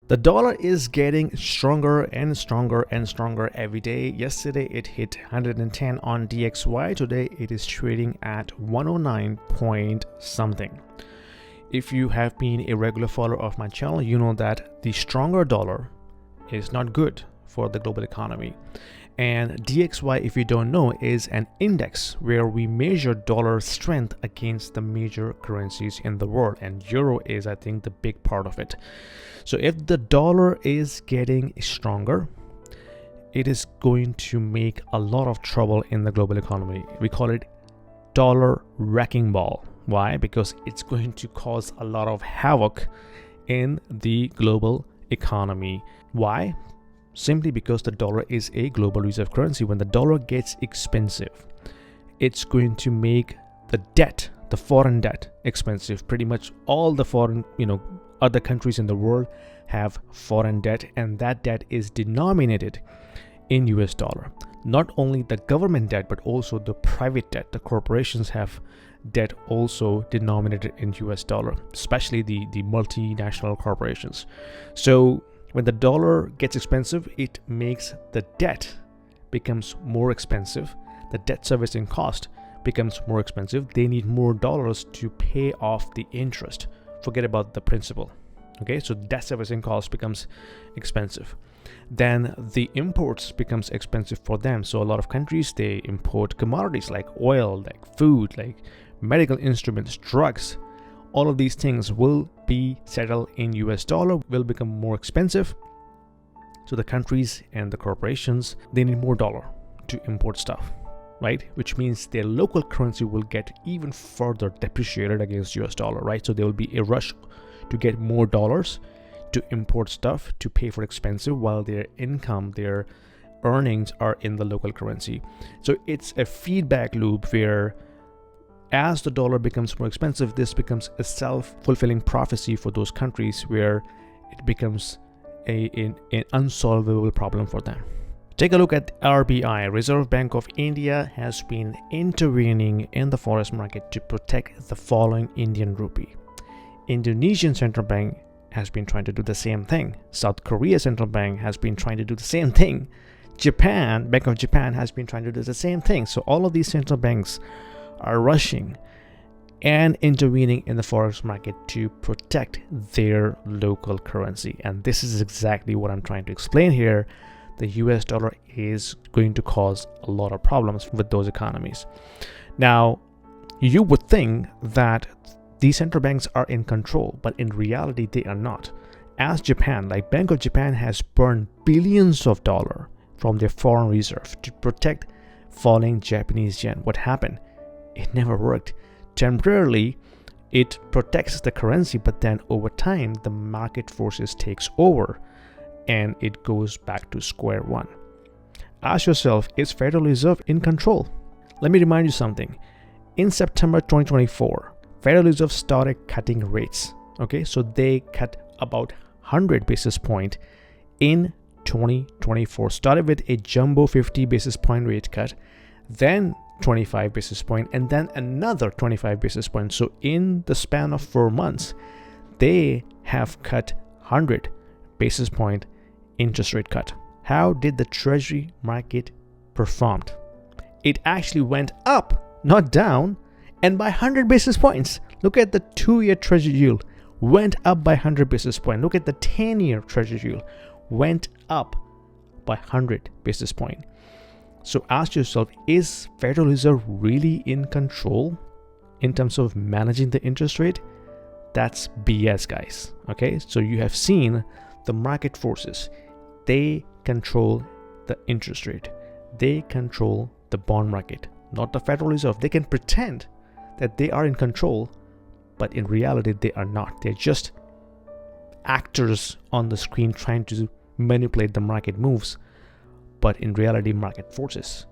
The dollar is getting stronger and stronger and stronger every day. Yesterday it hit 110 on DXY. Today it is trading at 109 point something. If you have been a regular follower of my channel, you know that the stronger dollar is not good for the global economy. And DXY, if you don't know, is an index where we measure dollar strength against the major currencies in the world, and euro is, I think, the big part of it. So if the dollar is getting stronger, it is going to make a lot of trouble in the global economy. We call it dollar wrecking ball. Why? Because it's going to cause a lot of havoc in the global economy. Why? Simply because the dollar is a global reserve currency. When the dollar gets expensive, it's going to make the debt, the foreign debt, expensive. Pretty much all the foreign, other countries in the world have foreign debt, and that debt is denominated in US dollar. Not only the government debt, but also the private debt. The corporations have debt also denominated in US dollar, especially the multinational corporations. So when the dollar gets expensive, it makes the debt becomes more expensive. The debt servicing cost becomes more expensive. They need more dollars to pay off the interest. Forget about the principal. Okay, so debt servicing cost becomes expensive. Then the imports becomes expensive for them. So a lot of countries, they import commodities like oil, like food, like medical instruments, drugs. All of these things will be settled in US dollar, will become more expensive. So the countries and the corporations, they need more dollar to import stuff, right? Which means their local currency will get even further depreciated against US dollar, right? So there will be a rush to get more dollars to import stuff to pay for expensive, while their income, their earnings are in the local currency. So it's a feedback loop where as the dollar becomes more expensive, this becomes a self-fulfilling prophecy for those countries, where it becomes an unsolvable problem for them. Take a look at RBI. Reserve Bank of India has been intervening in the forex market to protect the falling Indian rupee. Indonesian Central Bank has been trying to do the same thing. South Korea Central Bank has been trying to do the same thing. Bank of Japan has been trying to do the same thing. So all of these central banks are rushing and intervening in the forex market to protect their local currency. And this is exactly what I'm trying to explain here. The US dollar is going to cause a lot of problems with those economies. Now, you would think that these central banks are in control, but in reality, they are not. As Japan, like Bank of Japan, has burned billions of dollars from their foreign reserve to protect falling Japanese yen. What happened? It never worked. Temporarily, it protects the currency, but then over time, the market forces takes over and it goes back to square one. Ask yourself, is Federal Reserve in control? Let me remind you something. In September 2024, Federal Reserve started cutting rates. Okay, so they cut about 100 basis point in 2024. Started with a jumbo 50 basis point rate cut, then 25 basis point, and then another 25 basis point. So in the span of 4 months, they have cut 100 basis point interest rate cut. How did the treasury market perform? It actually went up, not down, and by 100 basis points. Look at the 2-year treasury yield, went up by 100 basis point. Look at the 10-year treasury yield, went up by 100 basis point. So ask yourself, is Federal Reserve really in control in terms of managing the interest rate? That's BS, guys. Okay, so you have seen the market forces. They control the interest rate. They control the bond market, not the Federal Reserve. They can pretend that they are in control, but in reality, they are not. They're just actors on the screen trying to manipulate the market moves. But in reality, market forces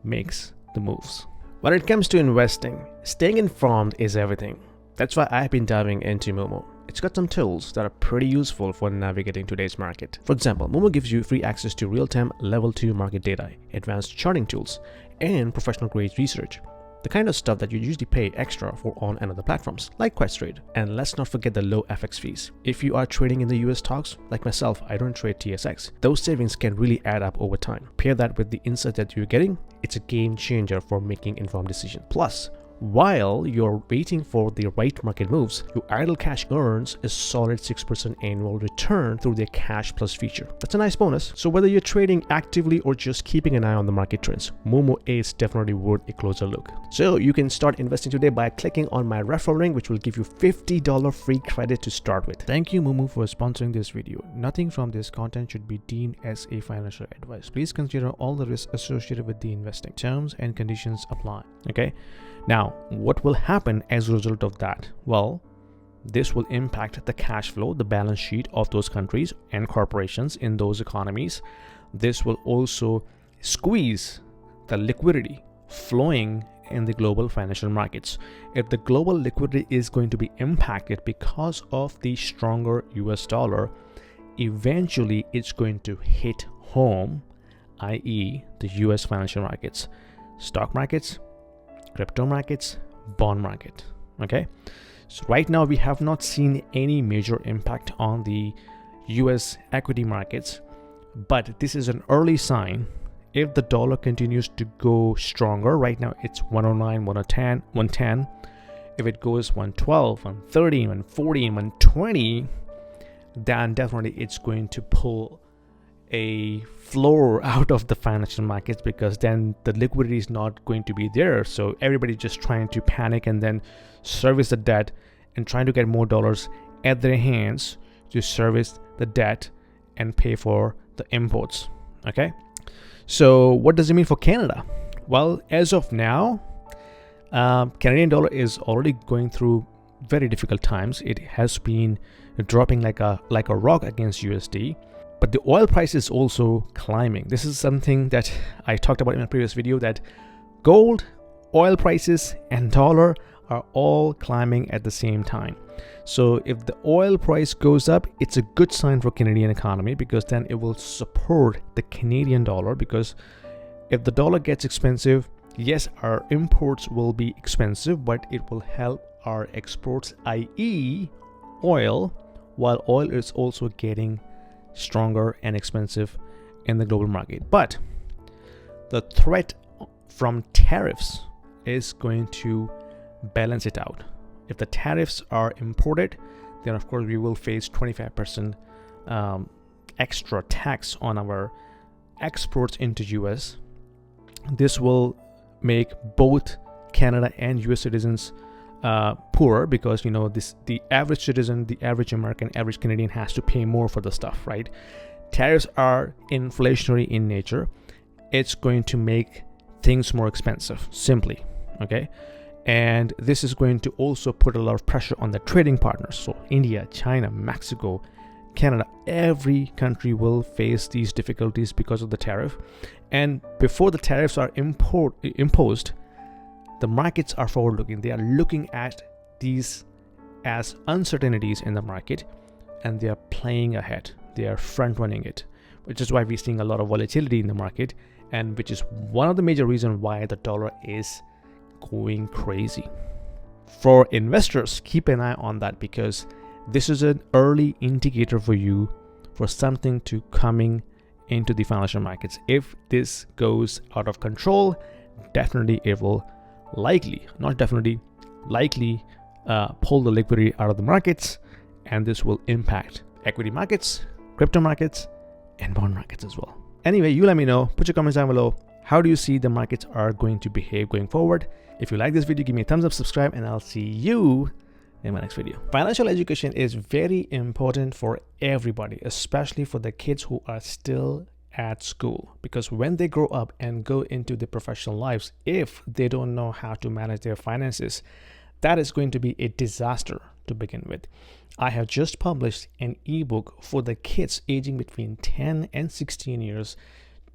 makes the moves. When it comes to investing, staying informed is everything. That's why I've been diving into Momo. It's got some tools that are pretty useful for navigating today's market. For example, Momo gives you free access to real-time level 2 market data, advanced charting tools, and professional grade research. the kind of stuff that you usually pay extra for on another platforms like QuestTrade. And let's not forget the low FX fees. If you are trading in the US stocks, like myself, I don't trade TSX. Those savings can really add up over time. Pair that with the insight that you're getting, it's a game changer for making informed decisions. Plus, while you're waiting for the right market moves, your idle cash earns a solid 6% annual return through their cash plus feature. That's a nice bonus. So whether you're trading actively or just keeping an eye on the market trends, Momo is definitely worth a closer look. So you can start investing today by clicking on my referral link, which will give you $50 free credit to start with. Thank you, Momo, for sponsoring this video. Nothing from this content should be deemed as a financial advice. Please consider all the risks associated with the investing. Terms and conditions apply. Okay. Now, what will happen as a result of that? Well, this will impact the cash flow, the balance sheet of those countries and corporations in those economies. This will also squeeze the liquidity flowing in the global financial markets. If the global liquidity is going to be impacted because of the stronger US dollar, eventually it's going to hit home, i.e. the US financial markets, stock markets, crypto markets, bond market. Okay, so right now we have not seen any major impact on the US equity markets, but this is an early sign. If the dollar continues to go stronger, right now it's 109, 110. If it goes 112, 130, 140, 120, then definitely it's going to pull a floor out of the financial markets, because then the liquidity is not going to be there. So everybody's just trying to panic and then service the debt and trying to get more dollars at their hands to service the debt and pay for the imports. Okay, so what does it mean for Canada? Well, as of now, Canadian dollar is already going through very difficult times. It has been dropping like a rock against USD. But the oil price is also climbing. This is something that I talked about in my previous video, that gold, oil prices, and dollar are all climbing at the same time. So if the oil price goes up, it's a good sign for Canadian economy, because then it will support the Canadian dollar. Because if the dollar gets expensive, yes, our imports will be expensive, but it will help our exports, i.e. oil, while oil is also getting stronger and expensive in the global market. But the threat from tariffs is going to balance it out. If the tariffs are imported, then of course we will face 25% extra tax on our exports into US. This will make both Canada and US citizens poorer, because the average citizen, the average American, average Canadian has to pay more for the stuff, right? Tariffs are inflationary in nature. It's going to make things more expensive, simply. Okay, and this is going to also put a lot of pressure on the trading partners. So India, China, Mexico, Canada, every country will face these difficulties because of the tariff. And before the tariffs are imposed, the markets are forward-looking. They are looking at these as uncertainties in the market, and they are playing ahead. They are front-running it, which is why we're seeing a lot of volatility in the market, and which is one of the major reasons why the dollar is going crazy. For investors, keep an eye on that, because this is an early indicator for you for something to coming into the financial markets. If this goes out of control, definitely it will likely pull the liquidity out of the markets, and this will impact equity markets, crypto markets, and bond markets as well. Anyway, you let me know, put your comments down below. How do you see the markets are going to behave going forward? If you like this video, give me a thumbs up, subscribe, and I'll see you in my next video. Financial education is very important for everybody, especially for the kids who are still at school, because when they grow up and go into the professional lives, if they don't know how to manage their finances, that is going to be a disaster to begin with. I have just published an ebook for the kids aging between 10 and 16 years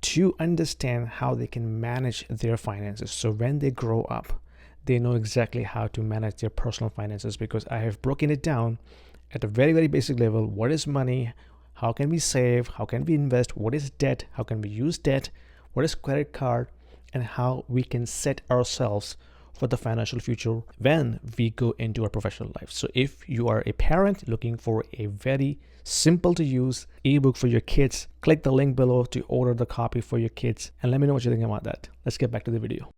to understand how they can manage their finances. So when they grow up, they know exactly how to manage their personal finances, because I have broken it down at a very, very basic level. What is money? How can we save? How can we invest? What is debt? How can we use debt? What is credit card? And how we can set ourselves for the financial future when we go into our professional life. So if you are a parent looking for a very simple to use ebook for your kids, click the link below to order the copy for your kids, and let me know what you think about that. Let's get back to the video.